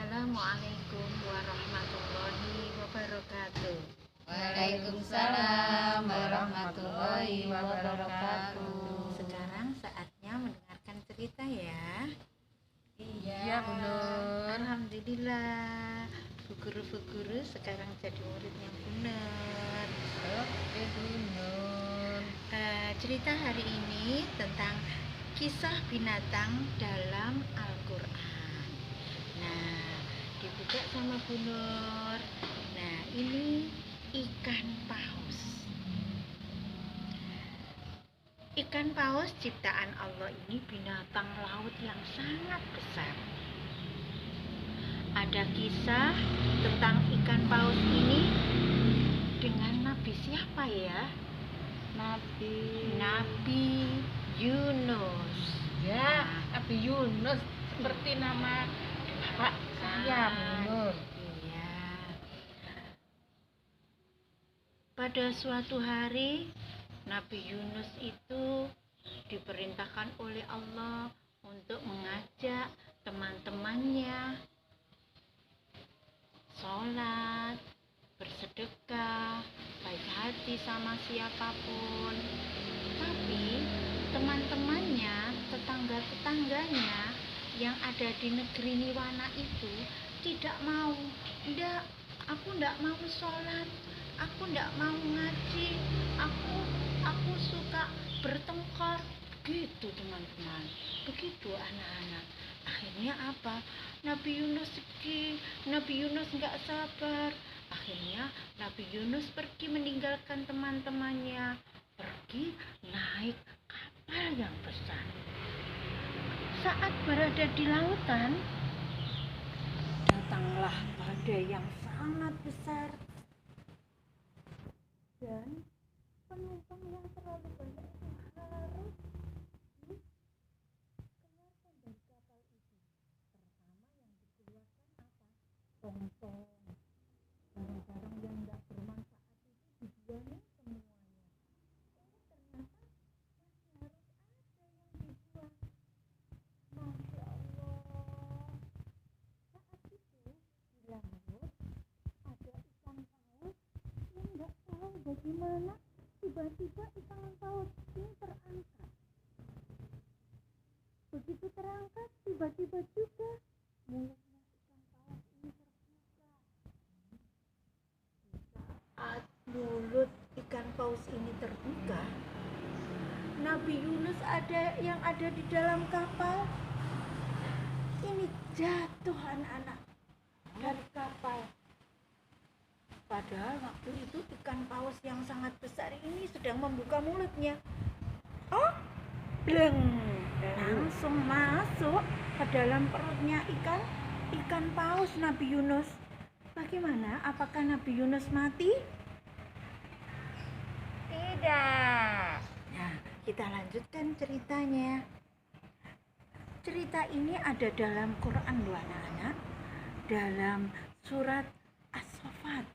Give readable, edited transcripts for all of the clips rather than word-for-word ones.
Assalamualaikum warahmatullahi wabarakatuh. Waalaikumsalam warahmatullahi wabarakatuh. Sekarang saatnya mendengarkan cerita ya. Iya, Bu Nur. Alhamdulillah, guru-guru sekarang jadi muridnya Bu Nur. Oke, Bu Nur. Cerita hari ini tentang kisah binatang dalam Al-Quran. Nah, dibuka sama Bu Nur. Nah, ini ikan paus. Ikan paus ciptaan Allah ini binatang laut yang sangat besar. Ada kisah tentang ikan paus ini dengan Nabi siapa ya? Nabi Yunus. Ya, Nabi Yunus seperti nama bapak saya, Bu Nur. Iya. Pada suatu hari Nabi Yunus itu diperintahkan oleh Allah untuk mengajak teman-temannya sholat, bersedekah, baik hati sama siapapun. Tapi teman-temannya, tetangga-tetangganya yang ada di negeri Niwana itu tidak mau. Aku tidak mau sholat, aku tidak mau ngaji, aku suka bertengkar. Begitu teman-teman, begitu anak-anak. Akhirnya apa? Nabi Yunus nggak sabar. Akhirnya Nabi Yunus pergi meninggalkan teman-temannya, pergi naik kapal yang besar. Saat berada di lautan, datanglah badai yang sangat besar dan penumpang yang terlalu banyak itu harus dikeluarkan dari kapal itu. Pertama yang dikeluarkan apa? Tong-tong, barang-barang yang tidak bermanfaat itu dibuangnya semuanya. Ternyata masih harus ada yang dibuang. Masya Allah. Saat itu di laut ada ikan paus yang nggak tahu bagaimana tiba-tiba ikan paus ini terangkat. Begitu terangkat, tiba-tiba juga mulutnya ikan paus ini terbuka. Saat mulut ikan paus ini terbuka, Nabi Yunus yang ada di dalam kapal ini jatuh anak-anak dari kapal. Padahal waktu itu ikan paus yang sangat besar ini sedang membuka mulutnya. Oh, bleng, langsung masuk ke dalam perutnya ikan paus Nabi Yunus. Bagaimana? Apakah Nabi Yunus mati? Tidak. Nah, kita lanjutkan ceritanya. Cerita ini ada dalam Quran loh anak-anak, dalam surat As-Saffat.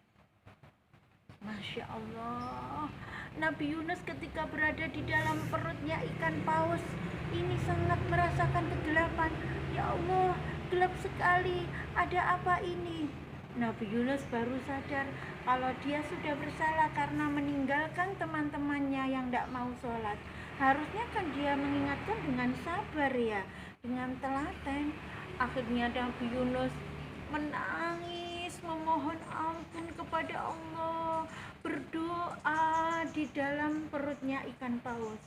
Masya Allah, Nabi Yunus ketika berada di dalam perutnya ikan paus ini sangat merasakan kegelapan. Ya Allah, gelap sekali, ada apa ini? Nabi Yunus baru sadar kalau dia sudah bersalah karena meninggalkan teman-temannya yang tidak mau sholat. Harusnya kan dia mengingatkan dengan sabar ya, dengan telaten. Akhirnya Nabi Yunus menangis, memohon ampun kepada Allah, berdoa di dalam perutnya ikan paus.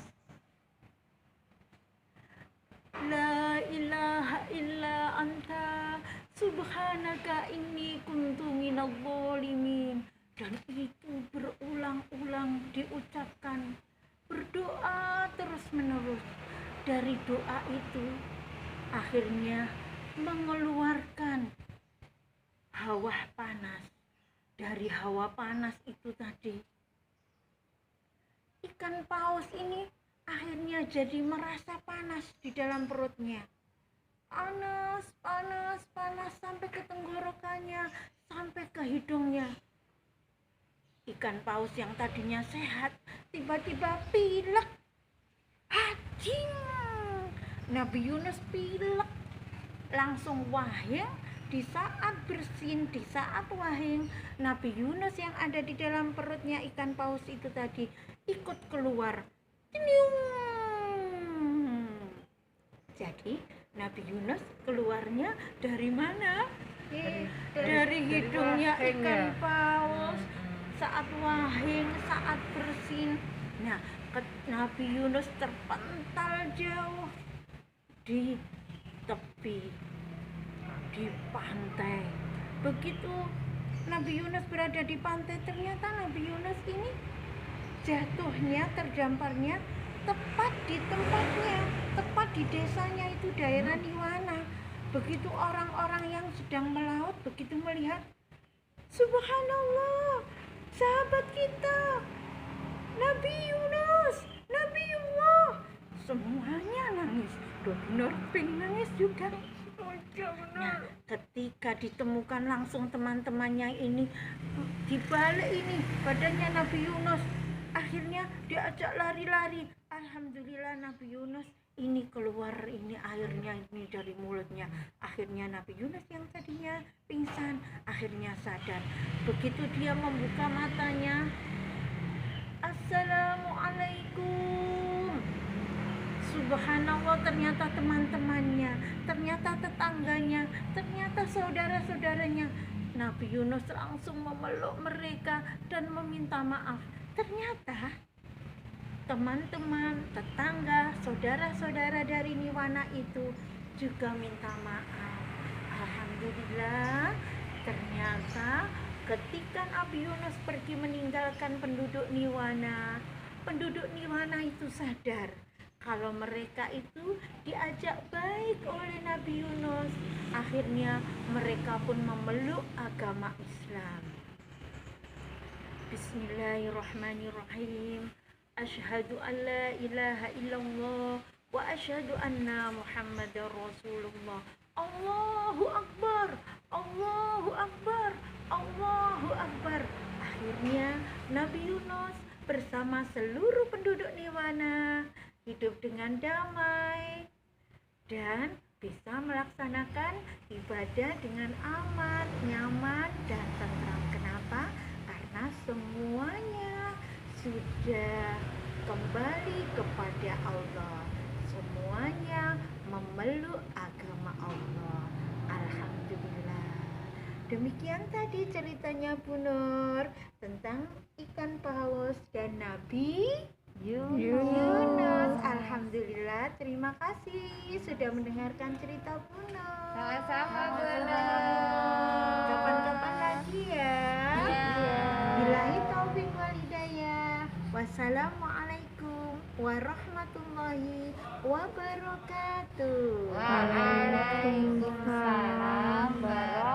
La ilaha illa anta subhanaka inni kuntu minadh dhalimin. Dan itu berulang-ulang diucapkan, berdoa terus menerus. Dari doa itu akhirnya mengeluarkan hawa panas. Dari hawa panas itu tadi ikan paus ini akhirnya jadi merasa panas di dalam perutnya. Panas sampai ke tenggorokannya, sampai ke hidungnya. Ikan paus yang tadinya sehat tiba-tiba pilek. Hacing! Nabi Yunus pilek, langsung wahyu di saat bersin, di saat wahing, Nabi Yunus yang ada di dalam perutnya ikan paus itu tadi ikut keluar. Tinyung. Jadi Nabi Yunus keluarnya dari mana? Dari hidungnya ikan paus saat wahing, saat bersin. Nah, Nabi Yunus terpental jauh di tepi, di pantai. Begitu Nabi Yunus berada di pantai, ternyata Nabi Yunus ini jatuhnya, terdamparnya tepat di tempatnya, tepat di desanya itu, daerah Niwana. Begitu orang-orang yang sedang melaut begitu melihat, subhanallah, sahabat kita Nabi Yunus, Nabiullah, semuanya nangis. Benar, pengen nangis juga. Nah, ketika ditemukan langsung teman-temannya ini, dibalik ini badannya Nabi Yunus, akhirnya diajak lari-lari. Alhamdulillah Nabi Yunus ini keluar ini airnya ini dari mulutnya. Akhirnya Nabi Yunus yang tadinya pingsan akhirnya sadar. Begitu dia membuka matanya, assalamualaikum. Subhanallah, ternyata teman-temannya, ternyata tetangganya, ternyata saudara-saudaranya. Nabi Yunus langsung memeluk mereka dan meminta maaf. Ternyata teman-teman, tetangga, saudara-saudara dari Niwana itu juga minta maaf. Alhamdulillah, ternyata ketika Nabi Yunus pergi meninggalkan penduduk Niwana itu sadar kalau mereka itu diajak baik oleh Nabi Yunus. Akhirnya mereka pun memeluk agama Islam. Bismillahirrahmanirrahim. Asyhadu an la ilaha illallah wa asyhadu anna Muhammadar Rasulullah. Allahu Akbar, Allahu Akbar, Allahu Akbar. Akhirnya Nabi Yunus bersama seluruh penduduk Niwana hidup dengan damai dan bisa melaksanakan ibadah dengan aman, nyaman, dan tentram. Kenapa? Karena semuanya sudah kembali kepada Allah. Semuanya memeluk agama Allah. Alhamdulillah. Demikian tadi ceritanya Bu Nur tentang ikan paus dan Nabi Yunus. Alhamdulillah, terima kasih sudah mendengarkan cerita Bu Nur. Sama-sama Bu Nur. Kapan-kapan lagi ya. Billahi taufiq wal hidayah. Wassalamualaikum warahmatullahi wabarakatuh. Waalaikumsalam warahmatullahi